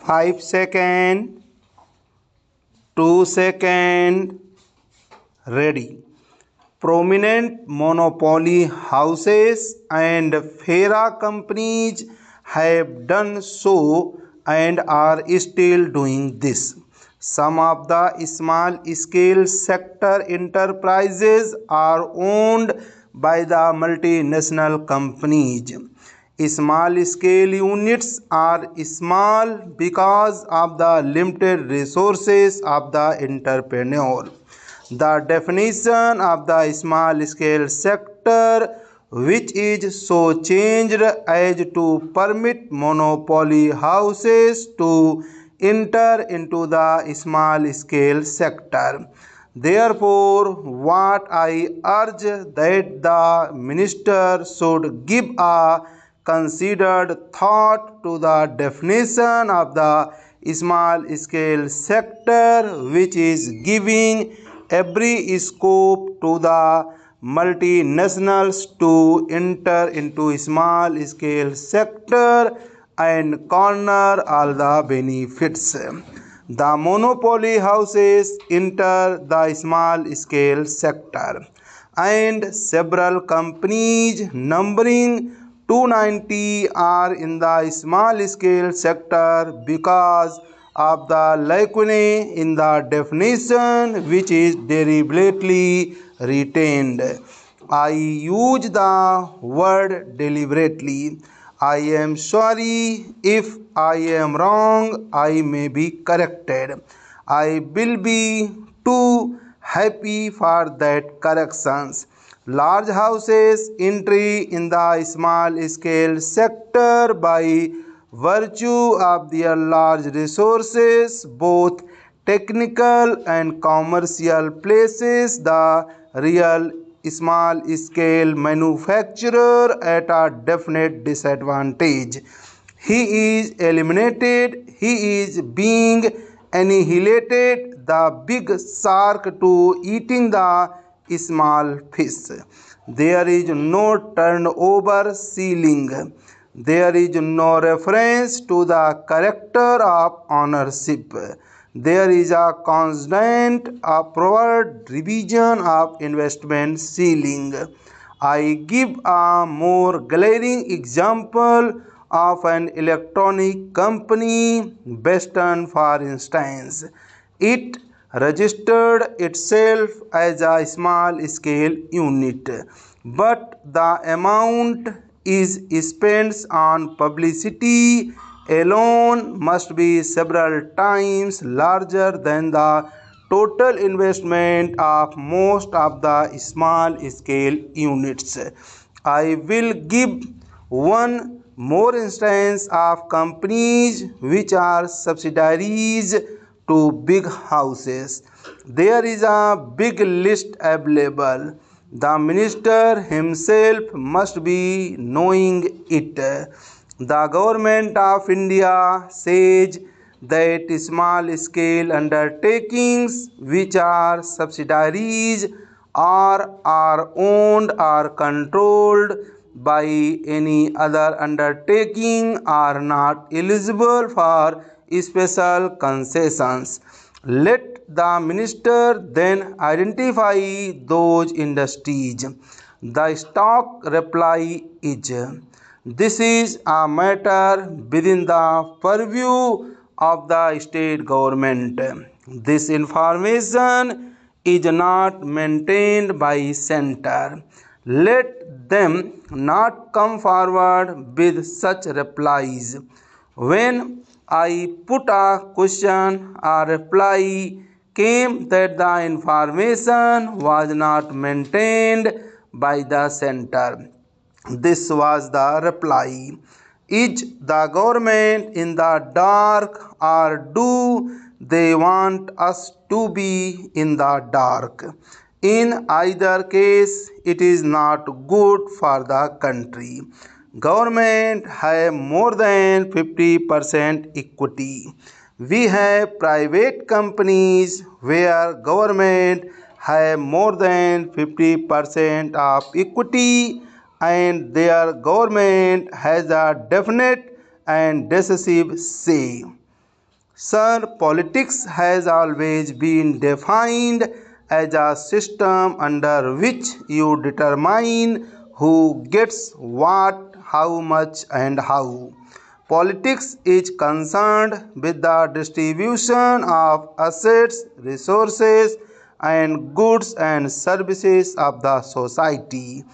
5 seconds, 2 seconds, ready. Prominent monopoly houses and FERA companies have done so and are still doing this. Some of the small scale sector enterprises are owned by the multinational companies. Small scale units are small because of the limited resources of the entrepreneur. The definition of the small scale sector, which is so changed as to permit monopoly houses to enter into the small scale sector. Therefore, what I urge that the minister should give a considered thought to the definition of the small scale sector, which is giving every scope to the multinationals to enter into small scale sector and corner all the benefits. The monopoly houses enter the small scale sector, and several companies numbering 290 are in the small scale sector because of the lacuna in the definition, which is deliberately retained. I use the word deliberately. I am sorry if I am wrong. I may be corrected. I will be too happy for that corrections. Large houses entry in the small scale sector by virtue of their large resources, both technical and commercial, places the real small scale manufacturer at a definite disadvantage. He is eliminated, he is being annihilated, the big shark to eating the small fish. There is no turnover ceiling. There is no reference to the character of ownership. There is a constant upward revision of investment ceiling. I give a more glaring example of an electronic company, Western for instance. It registered itself as a small scale unit, but the amount is spent on publicity alone must be several times larger than the total investment of most of the small scale units. I will give one more instance of companies which are subsidiaries to big houses. There is a big list available. The minister himself must be knowing it. The government of India says that small scale undertakings which are subsidiaries or are owned or controlled by any other undertaking are not eligible for special concessions. Let the minister then identify those industries. The stock reply is, this is a matter within the purview of the state government. This information is not maintained by center. Let them not come forward with such replies. When I put a question, a reply came that the information was not maintained by the center. This was the reply. Is the government in the dark, or do they want us to be in the dark? In either case, it is not good for the country. Government have more than 50% equity. We have private companies where government have more than 50% of equity, and their government has a definite and decisive say. Sir, politics has always been defined as a system under which you determine who gets what, how much, and how. Politics is concerned with the distribution of assets, resources, and goods and services of the society.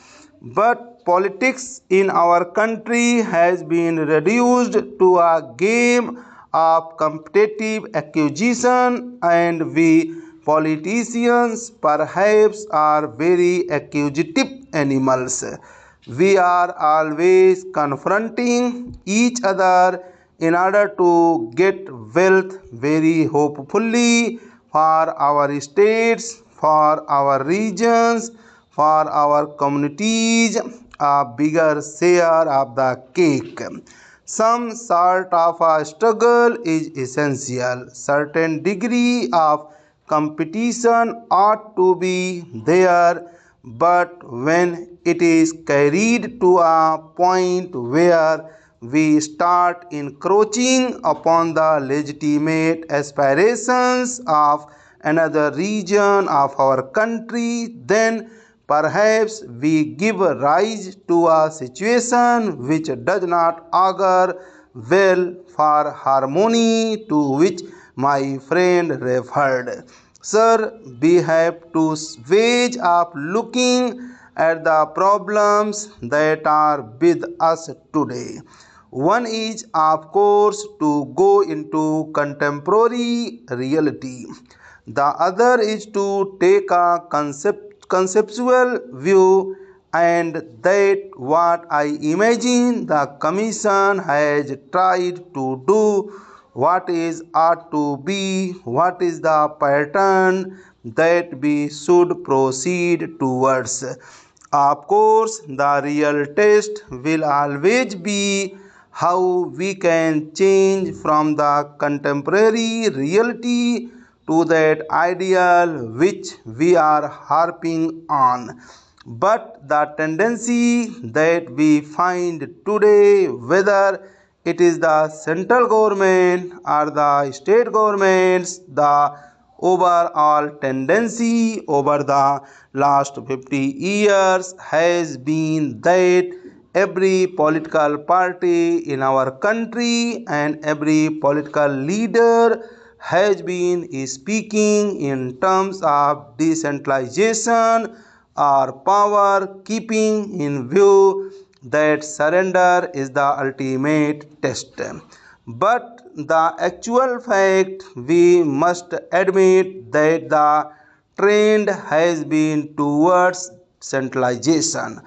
But politics in our country has been reduced to a game of competitive acquisition, and we politicians perhaps are very acquisitive animals. We are always confronting each other in order to get wealth, very hopefully for our states, for our regions, for our communities, a bigger share of the cake. Some sort of a struggle is essential. Certain degree of competition ought to be there, but when it is carried to a point where we start encroaching upon the legitimate aspirations of another region of our country, then perhaps we give rise to a situation which does not augur well for harmony, to which my friend referred. Sir, we have to wage of looking at the problems that are with us today. One is, of course, to go into contemporary reality. The other is to take a conceptual view, and that what I imagine the commission has tried to do, what is ought to be, what is the pattern that we should proceed towards. Of course, the real test will always be how we can change from the contemporary reality to that ideal which we are harping on. But the tendency that we find today, whether it is the central government or the state governments, the overall tendency over the last 50 years has been that every political party in our country and every political leader has been speaking in terms of decentralization or power, keeping in view that surrender is the ultimate test. But the actual fact, we must admit that the trend has been towards centralization.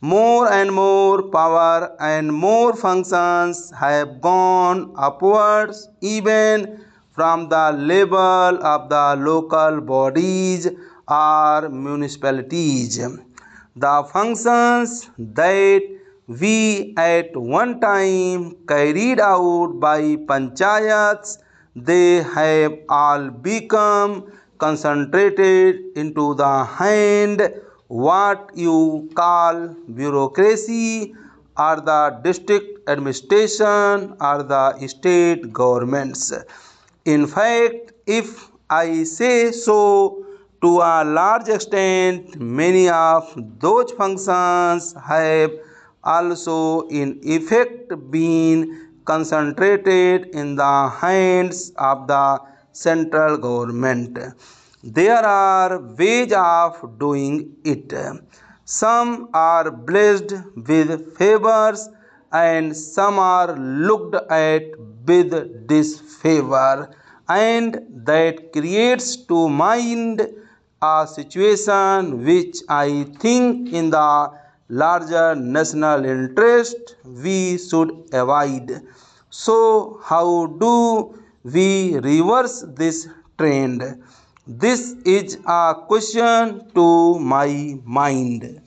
More and more power and more functions have gone upwards, even from the level of the local bodies or municipalities. The functions that we at one time carried out by panchayats, they have all become concentrated into the hand, what you call bureaucracy, or the district administration, or the state governments. In fact, if I say so, to a large extent, many of those functions have also in effect been concentrated in the hands of the central government. There are ways of doing it. Some are blessed with favors and some are looked at with disfavor, and that creates to mind a situation which I think in the larger national interest we should avoid. So how do we reverse this trend? This is a question to my mind.